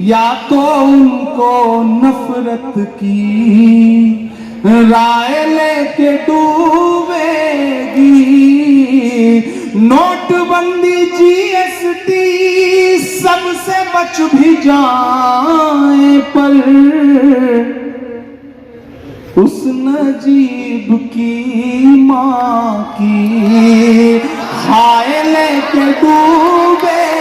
या तो उनको नफरत की राय लेके डूबेगी। नोटबंदी जीएसटी सबसे बच भी जाए पर उस नजीब की माँ की हाय लेके डूबेगी।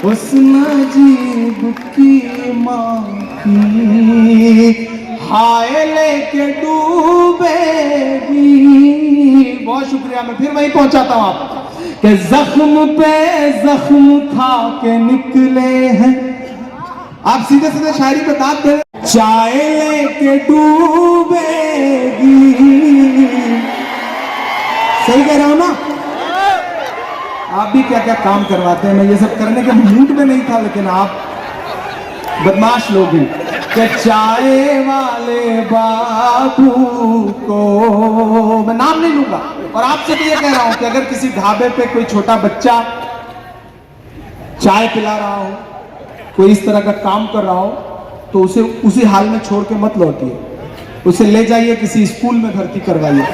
उस नजीब की माँ की हाय लेके डूबेगी। बहुत शुक्रिया, मैं फिर वहीं पहुंचाता हूं आप कि जख्म पे जख्म खा के निकले हैं। आप सीधे सीधे शायरी पे दांत दे, चाय लेके डूबेगी। सही कह रहा हूं ना? आप भी क्या क्या काम करवाते हैं, मैं ये सब करने के मूड में नहीं था, लेकिन आप बदमाश लोग हैं। कि चाय वाले बाबू को, मैं नाम नहीं लूंगा, और आपसे भी ये कह रहा हूं कि अगर किसी ढाबे पे कोई छोटा बच्चा चाय पिला रहा हो, कोई इस तरह का काम कर रहा हो, तो उसे उसी हाल में छोड़ के मत लौटिए, उसे ले जाइए किसी स्कूल में भर्ती करवाइए।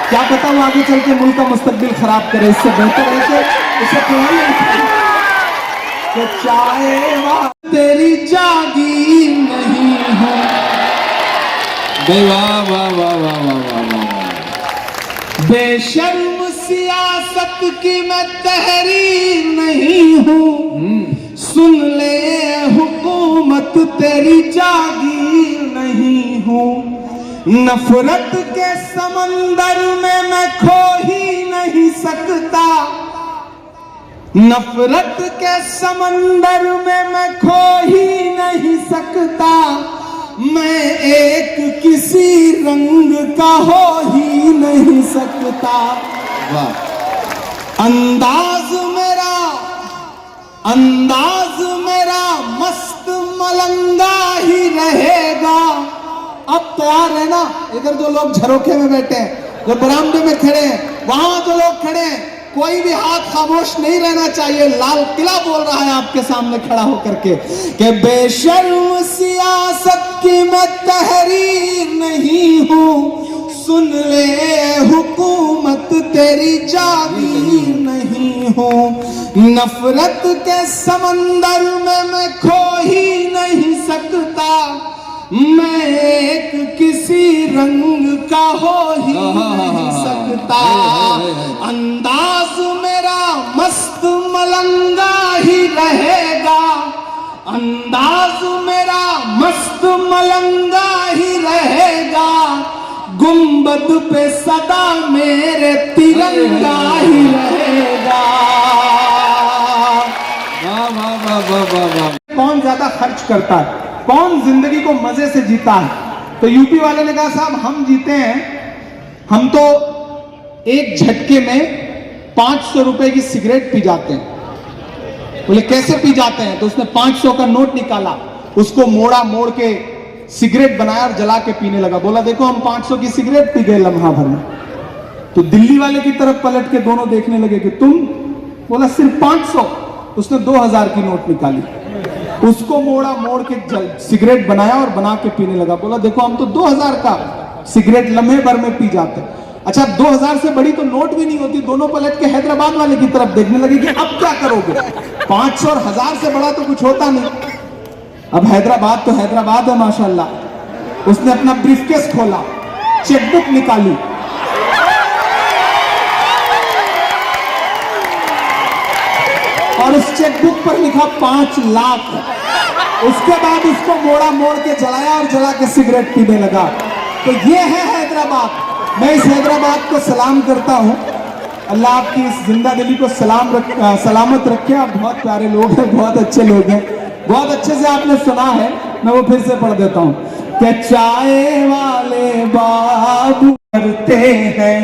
क्या पता वो आगे चल के मुल्क का मुस्तकबिल खराब करे, इससे बेहतर है कि उसे खिलाइए। चाहे तेरी जागी नहीं हो, वाह वाह वाह वाह वाह वाह। बेशर्म सियासत की मैं तहरीर नहीं हूँ, सुन ले हुकूमत तेरी जागीर नहीं हूँ। नफरत के समंदर में मैं खो ही नहीं सकता, नफरत के समंदर में मैं खो ही नहीं सकता। मैं एक किसी रंग का हो ही नहीं सकता। वाह। अंदाज मेरा मस्त मलंगा ही रहेगा। अब तैयार है ना? इधर जो लोग झरोखे में बैठे हैं, जो बरामदे में खड़े हैं, वहां जो लोग खड़े हैं, कोई भी हाथ खामोश नहीं रहना चाहिए। लाल किला बोल रहा है आपके सामने खड़ा होकर के कि बेशर्म सियासत की मैं तहरीर नहीं हूँ, सुन ले हुकूमत तेरी जागीर नहीं हूँ। नफरत के समंदर में मैं खो ही नहीं सकता, मैं एक किसी रंग का हो ही नहीं सकता। अंदाज मेरा मस्त मलंगा ही रहेगा, अंदाज मेरा मस्त मलंगा ही रहेगा। गुंबद पे सदा मेरे तिरंगा ही रहेगा। वाह वाह वाह वाह वाह वाह। कौन ज्यादा खर्च करता है, कौन जिंदगी को मजे से जीता है? तो यूपी वाले ने कहा साहब हम जीते हैं, हम तो एक झटके में 500 रुपए की सिगरेट पी जाते हैं। बोले कैसे पी जाते हैं? तो उसने 500 का नोट निकाला, उसको मोड़ा, मोड़ के सिगरेट बनाया और जला के पीने लगा। बोला देखो हम 500 की सिगरेट पी गए लम्हा भर में। तो दिल्ली वाले की तरफ पलट के दोनों देखने लगे कि तुम? बोला सिर्फ 500। उसने 2000 की नोट निकाली, उसको मोड़ा, मोड़ के सिगरेट बनाया और बना के पीने लगा। बोला देखो हम तो 2000 का सिगरेट लम्हे भर में पी जाते हैं। अच्छा 2000 से बड़ी तो नोट भी नहीं होती। दोनों पलट के हैदराबाद वाले की तरफ देखने लगे कि अब क्या करोगे? 500 और 1000 से बड़ा तो कुछ होता नहीं। अब हैदराबाद तो हैदराबाद है माशाल्लाह। उसने अपना ब्रीफकेस खोला, चेकबुक निकाली, और उस चेकबुक पर लिखा 5 लाख। उसके बाद उसको मोड़ा, मोड़ के जलाया और जला के सिगरेट पीने लगा। तो ये है हैदराबाद। मैं इस हैदराबाद को सलाम करता हूँ। अल्लाह आपकी इस जिंदा दिली को सलामत रखे। आप बहुत प्यारे लोग हैं, बहुत अच्छे लोग हैं, बहुत अच्छे से आपने सुना है। मैं वो फिर से पढ़ देता हूँ कि चाय वाले बाबू करते हैं,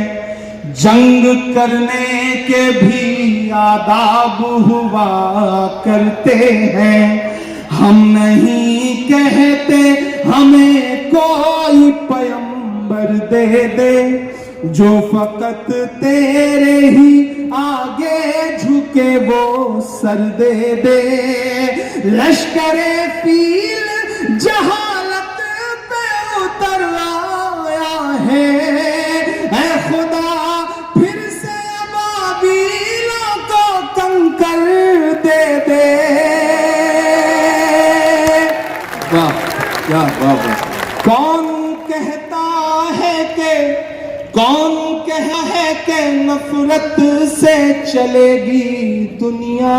जंग करने के भी आदाब हुआ करते हैं। हम नहीं कहते हमें कोई पैगंबर दे दे, जो फकत तेरे ही आगे झुके वो सर दे दे। लश्करे फील जहालत पे उतर आया है, ऐ खुदा फिर से अबाबीलों को कंकर दे दे। वाह क्या वाह वाह। कौन कहता है कि नफरत से चलेगी दुनिया,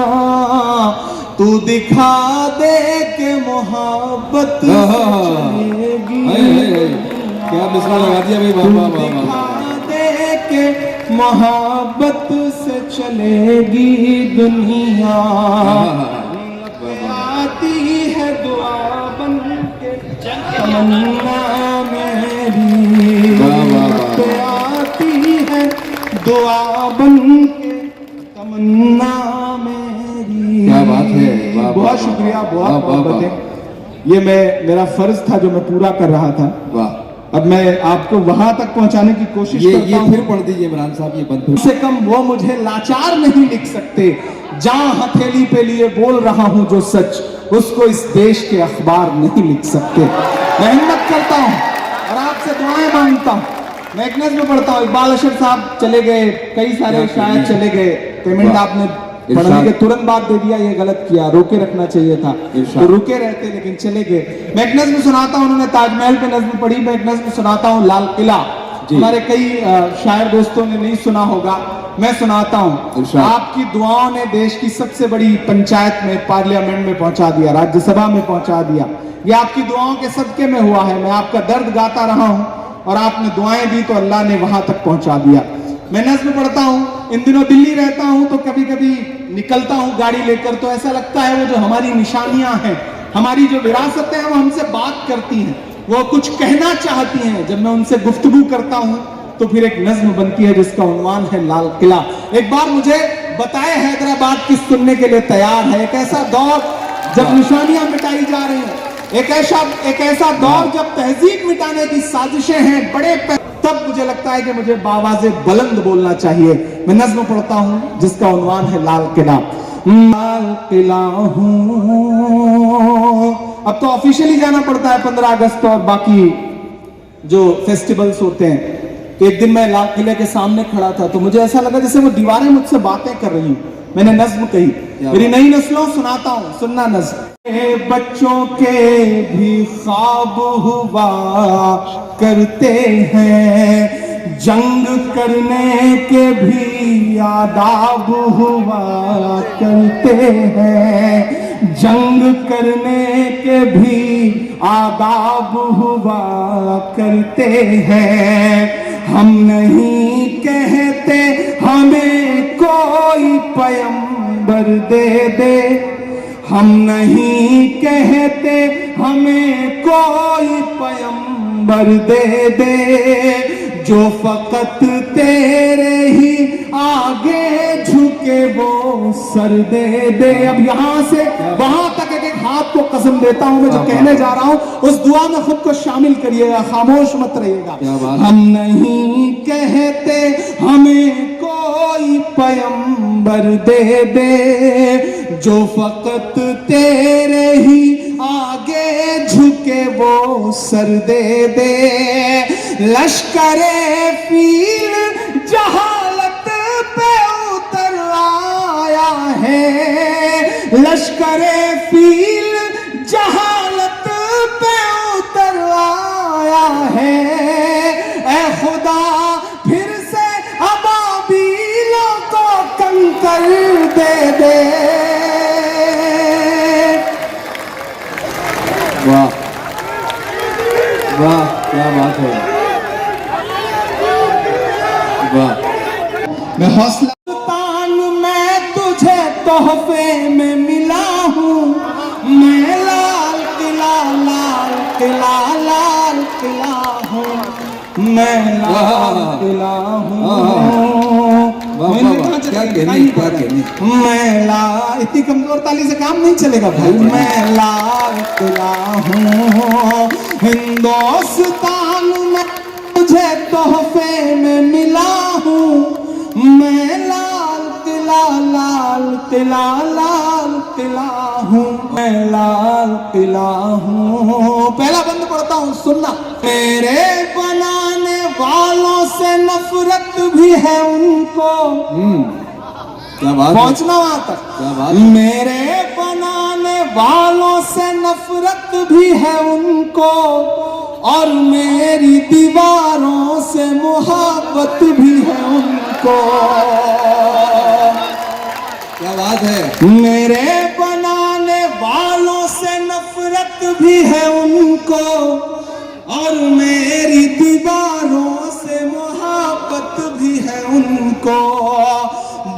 तू दिखा दे के मोहब्बत से चलेगी। क्या मिसरा लगा दिया भाई। वाह वाह वाह दिखा दे के मोहब्बत से चलेगी दुनिया। आती है दुआ बन के तमन्ना मेरी, आती है दुआ बन के तमन्ना मेरी। क्या बात है। वाह, बहुत वाह, शुक्रिया, वाह, बहुत वाह, मोहब्बतें। ये मेरा फर्ज था जो मैं पूरा कर रहा था। वाह। अब मैं आपको वहां तक पहुंचाने की कोशिश करता ये हूं। फिर पढ़ दीजिए इमरान साहब, ये बंद। कम से कम वो मुझे लाचार नहीं लिख सकते। जहां हथेली पे लिए बोल रहा हूं जो सच, उसको इस देश के अखबार नहीं लिख सकते। मैं हिम्मत करता हूं और आपसे दुआएं मांगता हूं। मैं एक नज़्म पढ़ता हूं। इकबाल अशर साहब चले गए, कई सारे शायर चले गए, पेमेंट आपने पढ़ने के तुरंत बाद दे दिया, ये गलत किया, रोके रखना चाहिए था। तो रुके रहते लेकिन चले गए। मैं एक नज़्म सुनाता हूं, उन्होंने ताजमहल पे नज़्म पढ़ी। मैं एक नज़्म सुनाता हूं लाल किला। हमारे कई शायर दोस्तों ने नहीं सुना होगा, मैं सुनाता हूं। आपकी दुआओं ने देश की सबसे बड़ी पंचायत में, पार्लियामेंट में पहुंचा दिया, राज्यसभा में पहुंचा दिया। ये आपकी दुआओं के सदके में हुआ है। मैं आपका दर्द गाता रहा हूं और आपने दुआएं दी तो अल्लाह ने वहां तक पहुंचा दिया। मैं नज़्म पढ़ता हूं। इन दिनों दिल्ली रहता हूं तो कभी कभी निकलता हूं गाड़ी लेकर, तो ऐसा लगता है वो जो हमारी निशानियां हैं, हमारी जो विरासतें हैं, वो हमसे बात करती हैं, वो कुछ कहना चाहती हैं। जब मैं उनसे गुफ्तगू करता हूं तो फिर एक नज़्म बनती है जिसका उन्वान है लाल किला। एक बार मुझे बताए हैदराबाद की सुनने के लिए तैयार है। एक ऐसा दौर जब निशानियां मिटाई जा रही हैं, एक ऐसा दौर जब तहजीब मिटाने की साजिशें हैं बड़े तब मुझे लगता है कि मुझे बावाज़े बुलंद बोलना चाहिए। मैं नज़्म पढ़ता हूं जिसका उन्वान है लाल किला। लाल किला हूं। अब तो ऑफिशियली जाना पड़ता है 15 अगस्त और बाकी जो फेस्टिवल्स होते हैं। तो एक दिन मैं लाल किले के सामने खड़ा था तो मुझे ऐसा लगा जैसे वो दीवारें मुझसे बातें कर रही हूं। मैंने नज़्म कही, मेरी नई नस्लों सुनाता हूं, सुनना नज़्म। बच्चों के भी ख्वाब हुआ करते हैं, जंग करने के भी आदाब हुआ करते हैं, जंग करने के भी आदाब हुआ करते हैं। हम नहीं कहते हमें कोई पैगंबर दे दे, हम नहीं कहते हमें कोई पैगंबर दे दे, जो फकत तेरे ही आगे झुके वो सर दे दे। अब यहां से वहां तक एक हाथ को कसम देता हूं मैं जो कहने जा रहा हूं, उस दुआ में खुद को शामिल करिएगा, खामोश मत रहिएगा। हम नहीं कहते हमें कोई पैगंबर दे दे, जो फकत तेरे ही आगे झुके वो सर दे दे। लश्करे फील जहालत पे उतर आया है, लश्करे फील जहालत पे उतर आया है, ऐ खुदा फिर से अबाबीलों को कंकर दे दे। वाह वाह क्या बात है। वाह। मैं हौसला सुल्तान मैं तुझे तोहफे में मिला हूँ, मैं लाल किला हूँ, मैं लाल किला हूँ। मैं इतनी कमजोर ताली से काम नहीं चलेगा भाई। मैं लाल किला हूँ, हिंदुस्तान में तुझे तोहफे में मिला हूँ मैं, लाल किला लाल किला लाल किला हूँ मैं, लाल किला हूँ। पहला बंद पढ़ता हूँ, सुनना। मेरे बनाने वालों से नफरत भी है उनको। क्या बात, पहुंचना वहां तक। क्या बात। मेरे बनाने वालों से नफरत भी है उनको, और मेरी दीवारों से मोहब्बत भी है उनको। क्या बात है। मेरे बनाने वालों से नफरत भी है उनको, और मेरी दीवारों से मोहब्बत भी है उनको।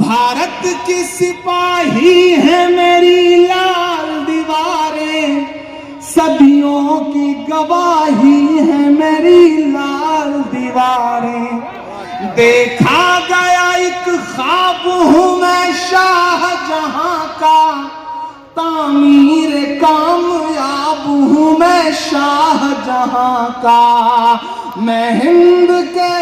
भारत की सिपाही है मेरी लाल दीवारें, सदियों की गवाही है मेरी लाल दीवारें। देखा गया एक ख्वाब हूँ मैं शाहजहां का, तामीर कामयाब हूँ मैं शाहजहां का। मैं हिंद के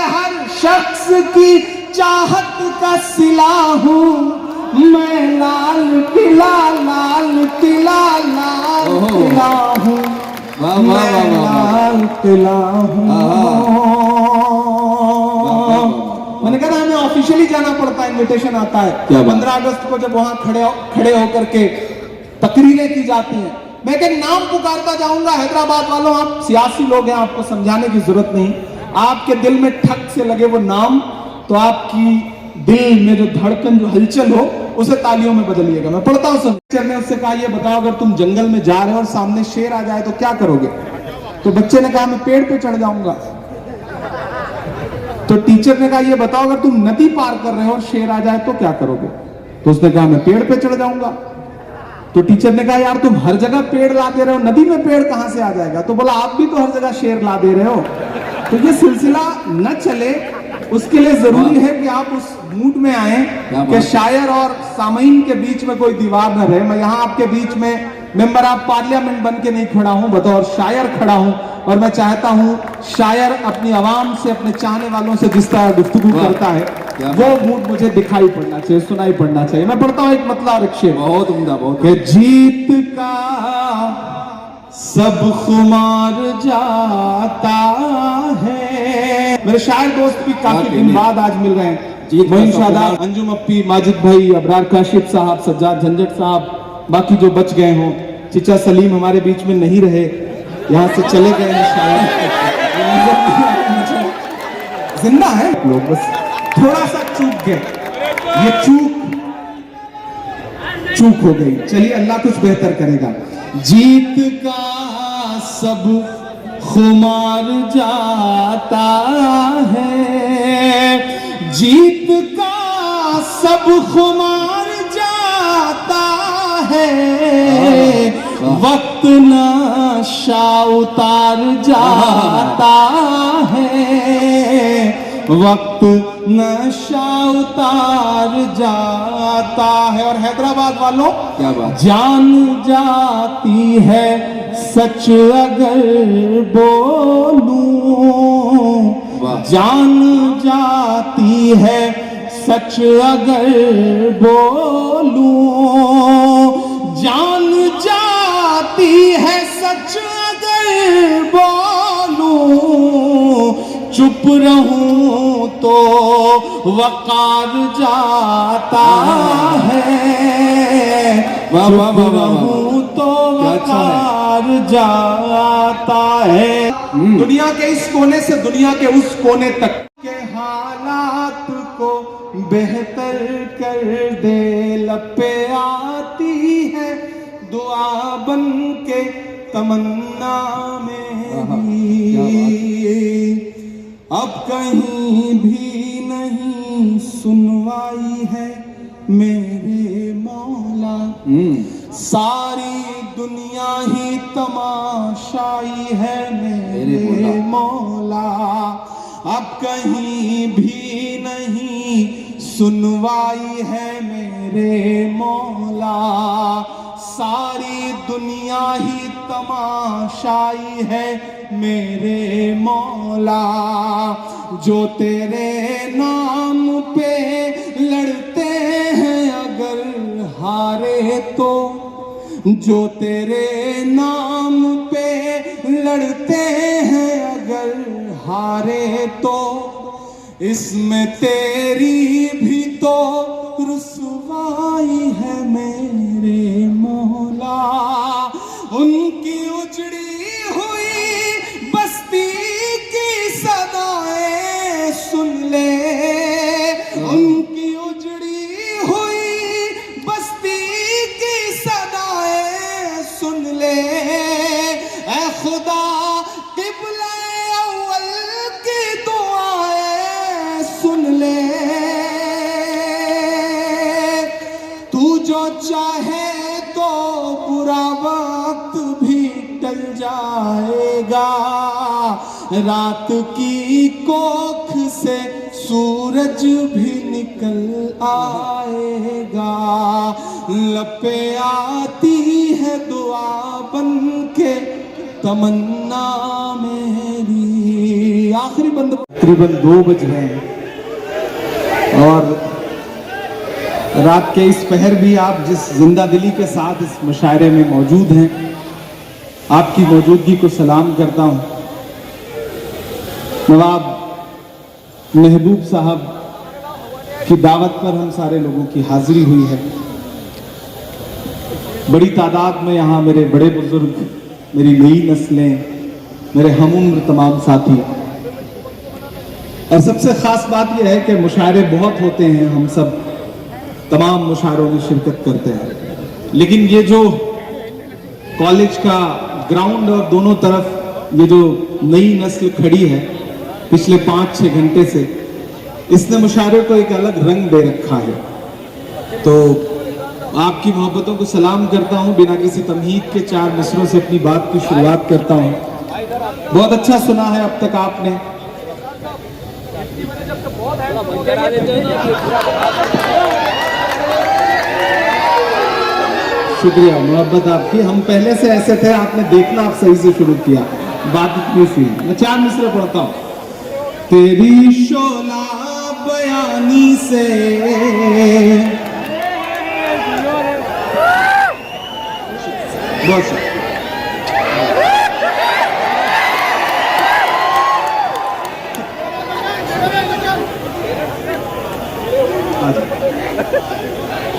हर शख्स की चाहत का सिला हूँ मैं, लाल किला लाल किला लाल किला हूँ मैं, लाल किला हूँ। मैंने कहा हमें ऑफिशियली जाना पड़ता है, इनविटेशन आता है। 15 अगस्त को जब वहां खड़े होकर के तकरीरें की जाती हैं, मैं एक नाम पुकारता जाऊंगा। हैदराबाद वालों, आप सियासी लोग हैं, आपको समझाने की जरूरत नहीं। आपके दिल में ठक से लगे वो नाम, तो आपकी दिल में जो धड़कन, जो हलचल हो, उसे तालियों में बदलिएगा। मैं पढ़ता हूँ। टीचर ने उससे कहा, ये बताओ अगर तुम जंगल में जा रहे हो और सामने शेर आ जाए तो क्या करोगे? तो बच्चे ने कहा, मैं पेड़ पे चढ़ जाऊंगा। तो टीचर ने कहा, ये बताओ अगर तुम नदी पार कर रहे हो और शेर आ जाए तो क्या करोगे? तो उसने कहा, मैं पेड़ पे चढ़ जाऊंगा। तो टीचर ने कहा, यार तुम हर जगह पेड़ ला दे रहे हो, नदी में पेड़ कहां से आ जाएगा? तो बोला, आप भी तो हर जगह शेर ला दे रहे हो। तो ये सिलसिला न चले, उसके लिए जरूरी है कि आप उस मूड में आए कि शायर और सामईन के बीच में कोई दीवार न रहे। मैं यहाँ आपके बीच में मेंबर ऑफ पार्लियामेंट बन के नहीं खड़ा हूँ, बतौर शायर खड़ा हूँ। और मैं चाहता हूँ शायर अपनी आवाम से, अपने चाहने वालों से जिस तरह गुफ्तगू करता है, वो मूड मुझे दिखाई पड़ना चाहिए, सुनाई पड़ना चाहिए। मैं पढ़ता हूँ एक मतला और एक शेर। बहुत उम्दा, बहुत। जीत का सब खुमार जाता है। मेरे शायर दोस्त भी काफी दिन बाद आज मिल रहे हैं। मोइन शादाब, अंजुम अप्पी, माजिद भाई, अबरार काशिफ साहब, सज्जाद झंझट साहब, बाकी जो बच गए हों। चिचा सलीम हमारे बीच में नहीं रहे, यहाँ से चले गए हैं शायद। जिंदा है लोग, बस थोड़ा सा चूक गए। ये चूक हो गई। चलिए, अल्लाह कुछ बेहतर करेगा। जीत का सब खुमार जाता है, जीत का सब खुमार जाता है, वक्त नशा उतार जाता है, वक्त नशा उतार जाता है। और हैदराबाद वालों, क्या बात। जान जाती है सच अगर बोलूं, जान जाती है सच अगर बोलूं, जान जाती है सच अगर बोलूं, चुप रहूं तो वकार जाता है, चुप रहूं तो वकार जाता है। दुनिया के इस कोने से दुनिया के उस कोने तक के हालात को बेहतर कर दे, लपे आती है दुआ बन के तमन्ना मेरी। अब कहीं भी नहीं सुनवाई है मेरे मौला, सारी दुनिया ही तमाशाई है मेरे मौला। अब कहीं भी नहीं सुनवाई है मेरे मौला, सारी दुनिया ही तमाशाई है मेरे मौला। जो तेरे नाम पे लड़ते हैं अगर हारे तो, जो तेरे नाम पे लड़ते हैं अगर हारे तो, इसमें तेरी भी तो रुसवाई है मेरे मौला। उनकी उजड़ी हुई बस्ती की सदाएं सुन ले, उनकी उजड़ी हुई बस्ती की सदाएं सुन ले। ऐ खुदा क़िबला अव्वल की दुआएं सुन ले। तू जो चाहे तो बुरा वक्त भी टल जाएगा, रात की कोख से सूरज भी निकल आएगा। लपे आती है दुआ बन के तमन्ना मेरी। आखिरी बंद तकरीबन 2 बज गए हैं और रात के इस पहर भी आप जिस जिंदा दिली के साथ इस मुशायरे में मौजूद हैं, आपकी मौजूदगी को सलाम करता हूं। नवाब महबूब साहब की दावत पर हम सारे लोगों की हाजिरी हुई है। बड़ी तादाद में यहाँ मेरे बड़े बुजुर्ग, मेरी नई नस्लें, मेरे हमउम्र तमाम साथी, और सबसे खास बात यह है कि मुशायरे बहुत होते हैं, हम सब तमाम मुशायरों में शिरकत करते हैं, लेकिन ये जो कॉलेज का ग्राउंड और दोनों तरफ ये जो नई नस्ल खड़ी है पिछले 5-6 घंटे से, इसने मुशायरे को एक अलग रंग दे रखा है। तो आपकी मोहब्बतों को सलाम करता हूं। बिना किसी तमहीद के 4 मिसरों से अपनी बात की शुरुआत करता हूं। बहुत अच्छा सुना है अब तक आपने। शुक्रिया मोहब्बत आपकी। हम पहले से ऐसे थे, आपने देखना आप सही से शुरू किया, बात इतनी सी। मैं 4 मिसरे पढ़ता हूं। तेरी शोला बयानी से बहुत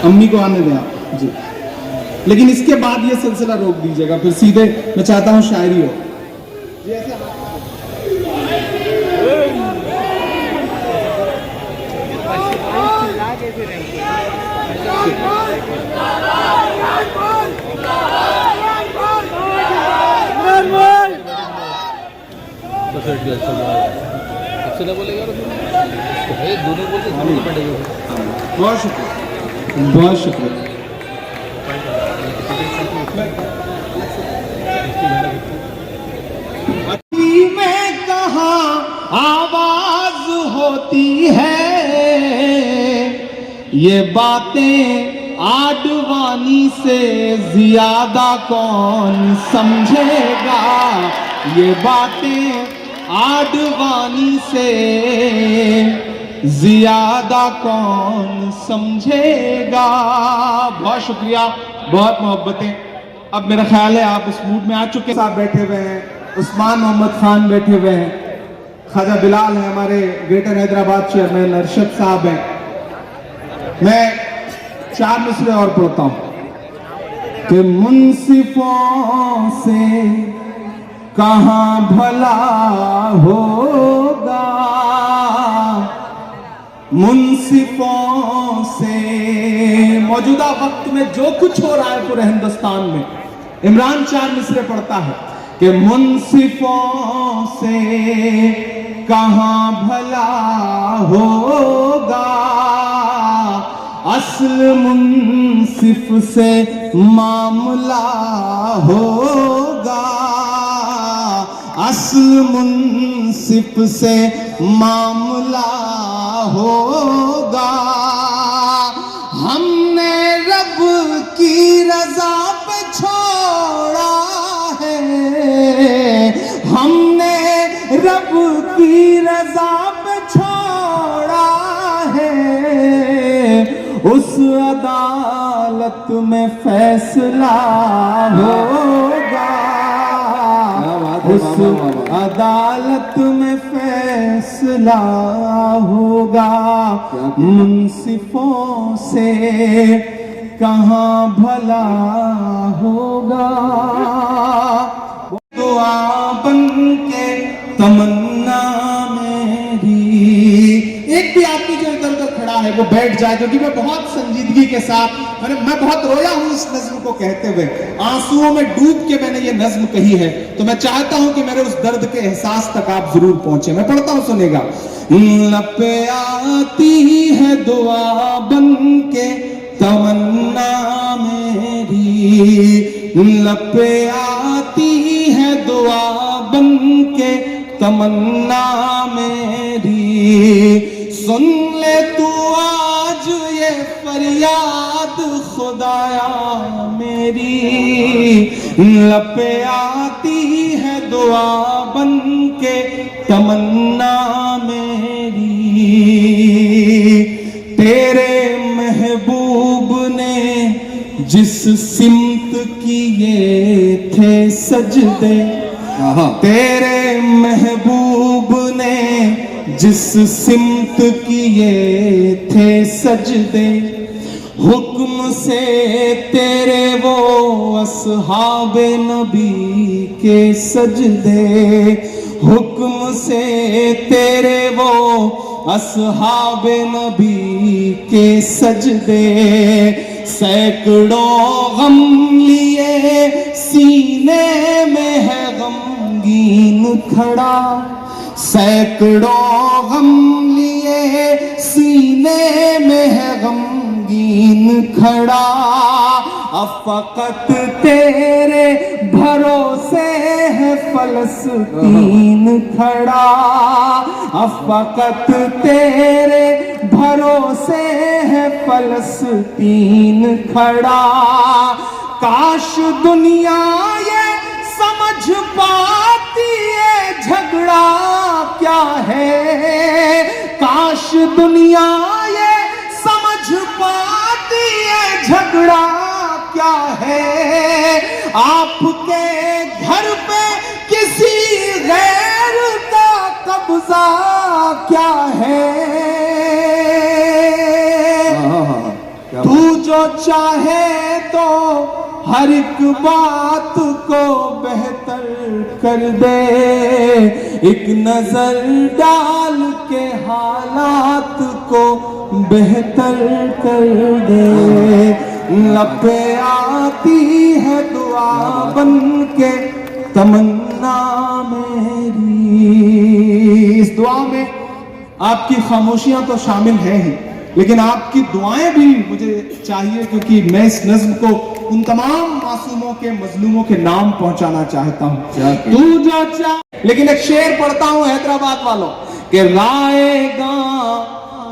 अम्मी को आने दें आप जी, लेकिन इसके बाद ये सिलसिला रोक दीजिएगा, फिर सीधे मैं चाहता हूं शायरी हो। बहुत शुक्रिया, बहुत शुक्रिया। में कहाँ आवाज होती है, ये बातें आडवाणी से ज्यादा कौन समझेगा। ये बातें आडवाणी से ज्यादा कौन समझेगा। बहुत शुक्रिया, बहुत मोहब्बतें। अब मेरा ख्याल है आप उस मूड में आ चुके हैं। साहब बैठे हुए हैं, उस्मान मोहम्मद खान बैठे हुए हैं, ख्वाजा बिलाल है, हमारे ग्रेटर हैदराबाद चेयरमैन अरशद साहब हैं। मैं 4 मिसरे और पढ़ता हूं कि मुंसिफों से कहां भला होगा, मुंसिफों से। मौजूदा वक्त में जो कुछ हो रहा है पूरे हिंदुस्तान में, इमरान 4 मिसरे पढ़ता है कि मुंसिफों से कहां भला होगा, असल मुंसिफ से मामला होगा, असल मुंसिफ से मामला होगा। हमने रब की रजा पे रब की रजा पे छोड़ा है, उस अदालत में फैसला होगा, उस अदालत में फैसला होगा। मुंसिफों से कहाँ भला होगा। दुआ बन के तमन्ना मेरी। एक भी आदमी जो इधर उधर खड़ा है वो बैठ जाए, क्योंकि मैं बहुत संजीदगी के साथ मैं बहुत रोया हूं इस नज्म को कहते हुए, आंसुओं में डूब के मैंने ये नज्म कही है। तो मैं चाहता हूं कि मेरे उस दर्द के एहसास तक आप जरूर पहुंचे। मैं पढ़ता हूं, सुनेगा। लपे आती है दुआ बन के तमन्ना मेरी, लपे आती है दुआ बन के तमन्ना मेरी। सुन ले तू आज ये फरियाद खुदाया मेरी, लपे आती है दुआ बन के तमन्ना मेरी। तेरे महबूब ने जिस सिमत किए थे सजदे, तेरे महबूब ने जिस सिमत किए थे सजदे, हुक्म से तेरे वो अस्हाबे नबी के सजदे, हुक्म से तेरे वो अस्हाबे नबी के सजदे। सैकड़ों गम लिए सीने में है गमगीन खड़ा, सैकड़ों गम लिए सीने में है गमगीन खड़ा। अब फकत तेरे भरोसे है फलस्तीन खड़ा, अब फकत तेरे भरोसे है फलस्तीन खड़ा। काश दुनिया ये समझ पाती है झगड़ा क्या है, काश दुनिया ये समझ पाती है झगड़ा क्या है। आपके घर पे किसी गैर का कब्जा क्या है। तू जो चाहे तो हर एक बात को बेहतर कर दे, एक नजर डाल के हालात को बेहतर कर दे। लपे आती है दुआ बन के तमन्ना मेरी। इस दुआ में आपकी खामोशियां तो शामिल है ही, लेकिन आपकी दुआएं भी मुझे चाहिए, क्योंकि मैं इस नज्म को उन तमाम मासूमों के मजलूमों के नाम पहुंचाना चाहता हूं। तू जो चाह, लेकिन एक शेर पढ़ता हूं हैदराबाद वालों के, राएगा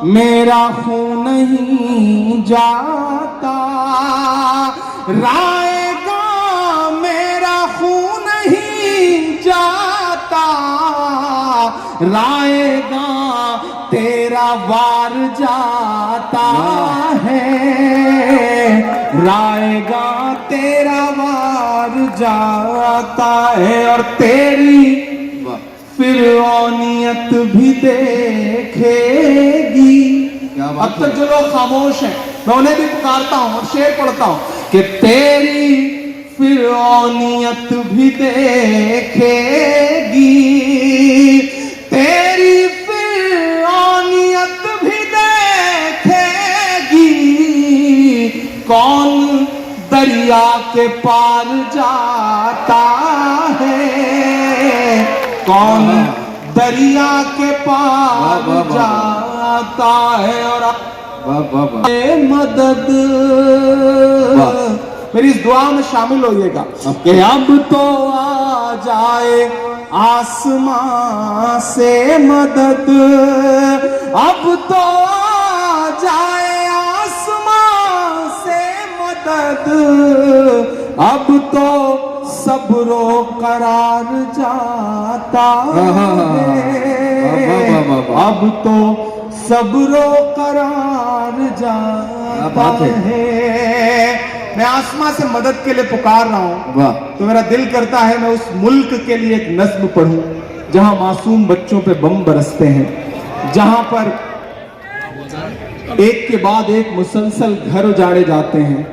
मेरा खून नहीं जाता, राएगा मेरा खून नहीं जाता, राएगा तेरा वार जाता है, राएगा तेरा वार जाता है। और तेरी फिरौनियत भी देखेगी। अब तक जो लोग खामोश हैं मैं उन्हें भी पुकारता हूं और शेर पढ़ता हूं कि तेरी फिरौनियत भी देखेगी, तेरी फिरौनियत भी देखेगी। कौन दरिया के पार जाता है, कौन दरिया के पार जाता है। और मदद मेरी इस दुआ में शामिल होइएगा कि अब तो आ जाए आसमां से मदद, अब तो आ जाए आसमां से मदद, अब तो सब्रो करार जाता है, अब तो सब्रो करार जाता है। मैं आसमां से मदद के लिए पुकार रहा हूं, वाह तो मेरा दिल करता है मैं उस मुल्क के लिए एक नज्म पढ़ूं जहां मासूम बच्चों पे बम बरसते हैं, जहां पर एक के बाद एक मुसलसल घर उजाड़े जाते हैं,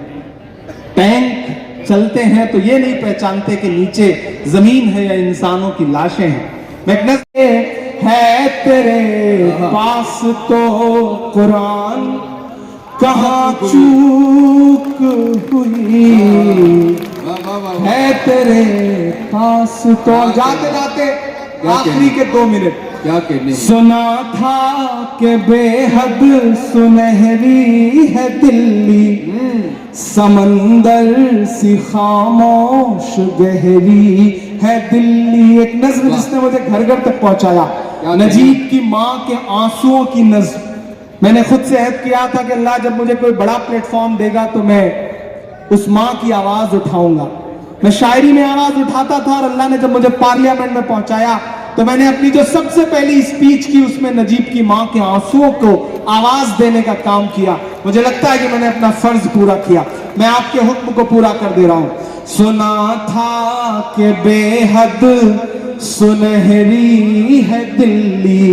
टैंक चलते हैं तो ये नहीं पहचानते कि नीचे जमीन है या इंसानों की लाशें हैं। मैं एक नज्म है तेरे पास तो कुरान कहाँ चूक हुई, है तेरे पास तो जाते जाते आखिरी के 2 मिनट क्या कहने। सुना था कि बेहद सुनहरी है दिल्ली, समंदर सी खामोश गहरी है दिल्ली। एक नज्म जिसने मुझे घर घर तक पहुंचाया, नजीब की माँ के आंसुओं की नज्म। मैंने खुद से अहद किया था कि अल्लाह जब मुझे कोई बड़ा प्लेटफॉर्म देगा तो मैं उस माँ की आवाज उठाऊंगा। मैं शायरी में आवाज उठाता था और अल्लाह ने जब मुझे पार्लियामेंट में पहुंचाया तो मैंने अपनी जो सबसे पहली स्पीच की उसमें नजीब की माँ के आंसुओं को आवाज देने का काम किया। मुझे लगता है कि मैंने अपना फर्ज पूरा किया। मैं आपके हुक्म को पूरा कर दे रहा हूं। सुना था कि बेहद सुनहरी है दिल्ली,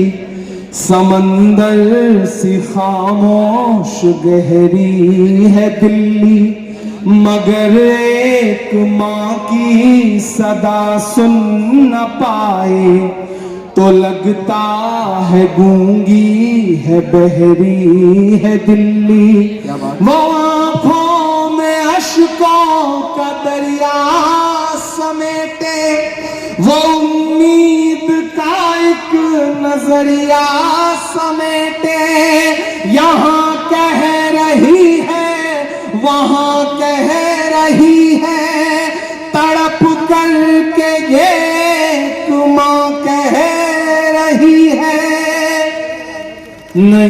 समंदर सी खामोश गहरी है दिल्ली, मगर एक माँ की सदा सुन न पाए तो लगता है गूंगी है बहरी है दिल्ली। वो आंखों में अश्कों का दरिया समेटे, वो उम्मीद का एक नजरिया समेटे, यहाँ कह रही है वहां कह रही है, तड़प करके ये माँ कह रही है। नहीं